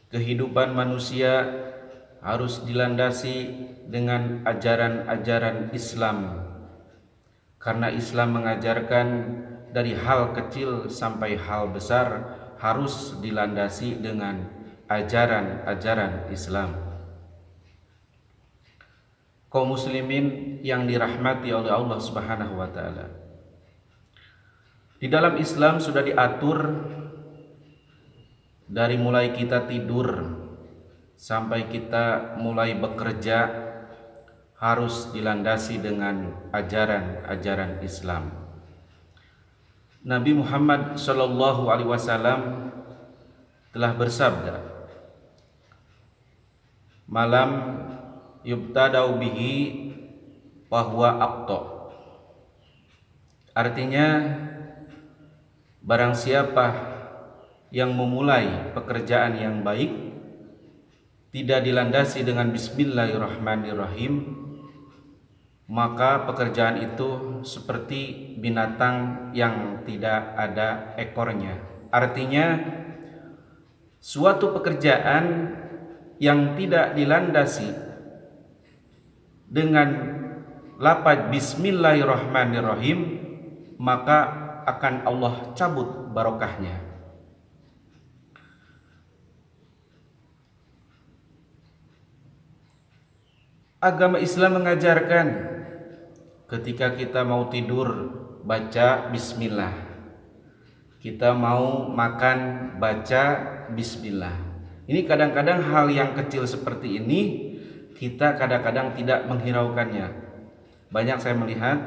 Kehidupan manusia harus dilandasi dengan ajaran-ajaran Islam, karena Islam mengajarkan dari hal kecil sampai hal besar harus dilandasi dengan ajaran-ajaran Islam. Kaum muslimin yang dirahmati oleh Allah Subhanahu wa taala, di dalam Islam sudah diatur dari mulai kita tidur sampai kita mulai bekerja harus dilandasi dengan ajaran-ajaran Islam. Nabi Muhammad sallallahu alaihi wasallam telah bersabda, "Malam yubtadau bihi bahwa aqta." Artinya, barang siapa yang memulai pekerjaan yang baik tidak dilandasi dengan bismillahirrahmanirrahim, maka pekerjaan itu seperti binatang yang tidak ada ekornya. Artinya, suatu pekerjaan yang tidak dilandasi dengan lafaz bismillahirrahmanirrahim, maka akan Allah cabut barokahnya. Agama Islam mengajarkan ketika kita mau tidur baca bismillah, kita mau makan baca bismillah. Ini kadang-kadang hal yang kecil seperti ini kita kadang-kadang tidak menghiraukannya. Banyak saya melihat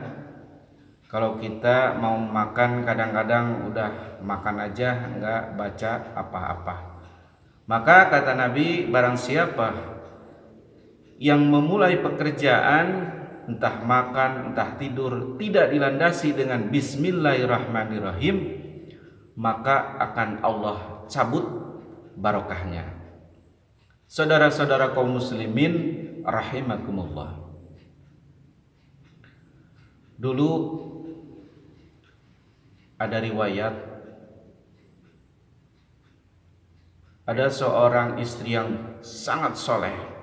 kalau kita mau makan kadang-kadang udah makan aja enggak baca apa-apa. Maka kata Nabi, barang siapa yang memulai pekerjaan entah makan entah tidur tidak dilandasi dengan bismillahirrahmanirrahim, maka akan Allah cabut barokahnya. Saudara-saudara kaum muslimin rahimakumullah, dulu ada riwayat ada seorang istri yang sangat soleh.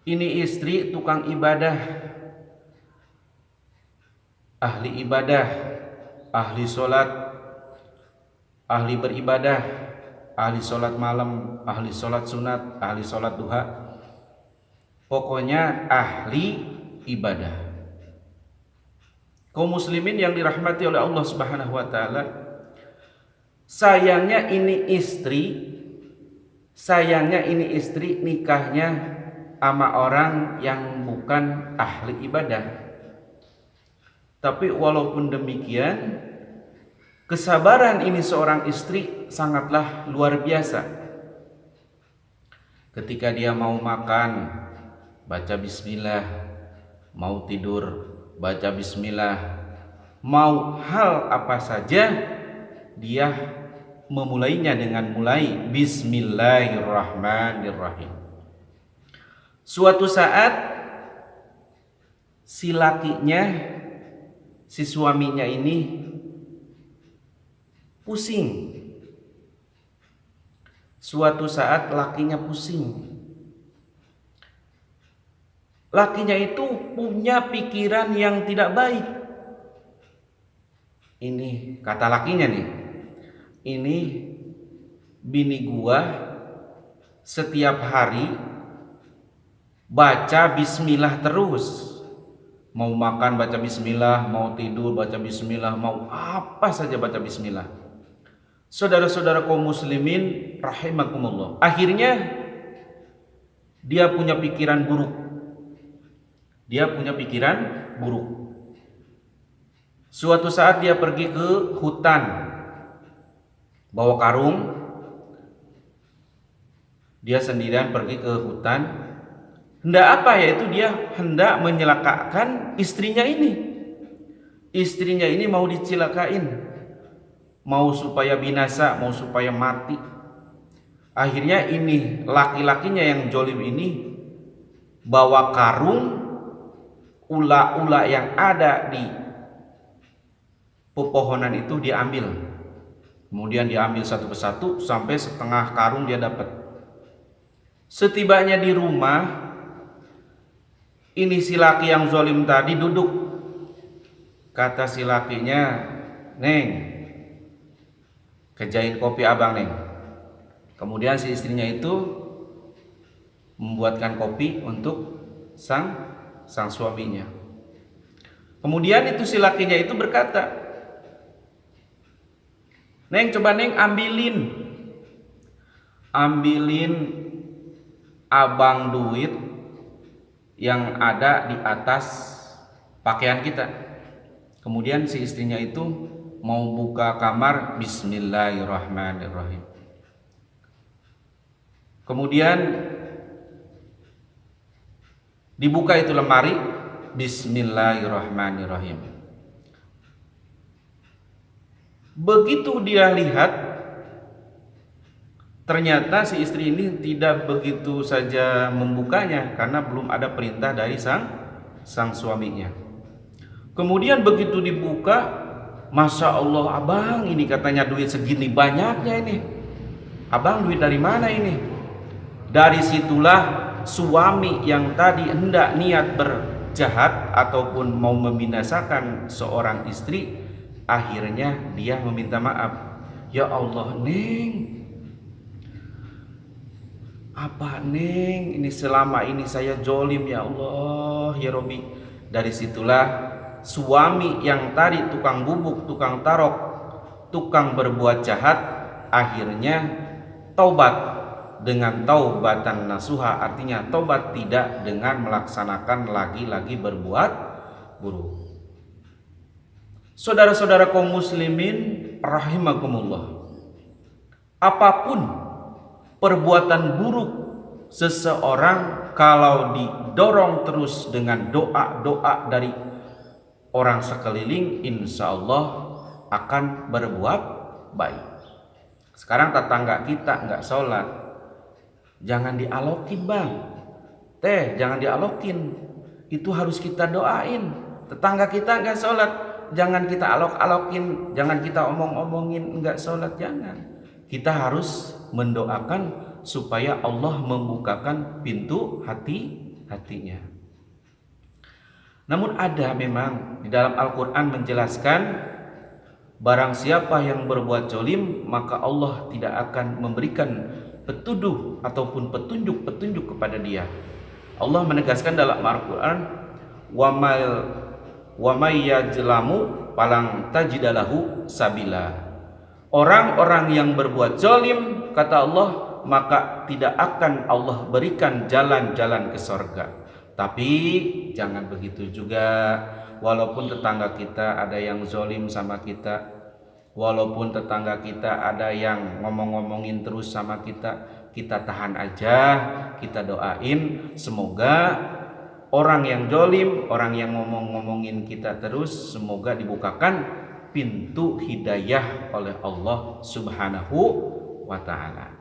Ini istri tukang ibadah, ahli ibadah, ahli sholat, ahli beribadah, ahli sholat malam, ahli sholat sunat, ahli sholat duha. Pokoknya ahli ibadah. Kaum muslimin yang dirahmati oleh Allah Subhanahu wa taala, sayangnya ini istri nikahnya sama orang yang bukan ahli ibadah. Tapi walaupun demikian, kesabaran ini seorang istri sangatlah luar biasa. Ketika dia mau makan baca bismillah, mau tidur baca bismillah, mau hal apa saja dia memulainya dengan mulai bismillahirrahmanirrahim. Suatu saat si lakinya, si suaminya ini pusing. Suatu saat lakinya pusing. Lakinya itu punya pikiran yang tidak baik. Ini kata lakinya nih, ini bini gua setiap hari baca bismillah terus. Mau makan baca bismillah, mau tidur baca bismillah, mau apa saja baca bismillah. Saudara-saudara kaum muslimin rahimakumullah, akhirnya dia punya pikiran buruk. Suatu saat dia pergi ke hutan, bawa karung, dia sendirian pergi ke hutan. Hendak apa? Yaitu dia hendak menyelakakan istrinya ini. Istrinya ini mau dicelakain, mau supaya binasa, mau supaya mati. Akhirnya ini laki-lakinya yang jolim ini bawa karung, ula-ula yang ada di pepohonan itu diambil. Kemudian diambil satu persatu sampai setengah karung dia dapat. Setibanya di rumah, ini si laki yang zalim tadi duduk. Kata si lakinya, "Neng, kerjain kopi abang, Neng." Kemudian si istrinya itu membuatkan kopi untuk sang suaminya. Kemudian itu si lakinya itu berkata, "Neng, coba Neng ambilin abang duit yang ada di atas pakaian kita." Kemudian si istrinya itu mau buka kamar, bismillahirrahmanirrahim. Kemudian dibuka itu lemari, bismillahirrahmanirrahim. Begitu dia lihat, ternyata si istri ini tidak begitu saja membukanya karena belum ada perintah dari sang suaminya. Kemudian begitu dibuka, Masya Allah, abang, ini katanya duit segini banyaknya ini. Abang, duit dari mana ini? Dari situlah suami yang tadi hendak niat berjahat ataupun mau membinasakan seorang istri, akhirnya dia meminta maaf. "Ya Allah, Neng, apa Neng, ini selama ini saya jolim, ya Allah, ya Robi." Dari situlah suami yang tadi tukang bubuk, tukang tarok, tukang berbuat jahat, akhirnya taubat dengan taubatan nasuha, artinya taubat tidak dengan melaksanakan lagi-lagi berbuat buruk. Saudara-saudara kaum muslimin rahimakumullah, apapun perbuatan buruk seseorang, kalau didorong terus dengan doa-doa dari orang sekeliling, insya Allah akan berbuat baik. Sekarang tetangga kita nggak sholat, jangan dialokin bang, jangan dialokin, itu harus kita doain. Tetangga kita nggak sholat, jangan kita alok-alokin, jangan kita omong-omongin nggak sholat, jangan. Kita harus mendoakan supaya Allah membukakan pintu hatinya. Namun ada memang di dalam Al-Quran menjelaskan, barang siapa yang berbuat zalim, maka Allah tidak akan memberikan petunjuk ataupun petunjuk kepada dia. Allah menegaskan dalam Al-Quran, "Wa may yajlamu falang tajidalahu sabila." Orang-orang yang berbuat zalim, kata Allah, maka tidak akan Allah berikan jalan-jalan ke sorga. Tapi jangan begitu juga. Walaupun tetangga kita ada yang zalim sama kita, walaupun tetangga kita ada yang ngomong-ngomongin terus sama kita, kita tahan aja, kita doain semoga orang yang zalim, orang yang ngomong-ngomongin kita terus, semoga dibukakan pintu hidayah oleh Allah Subhanahu wa ta'ala.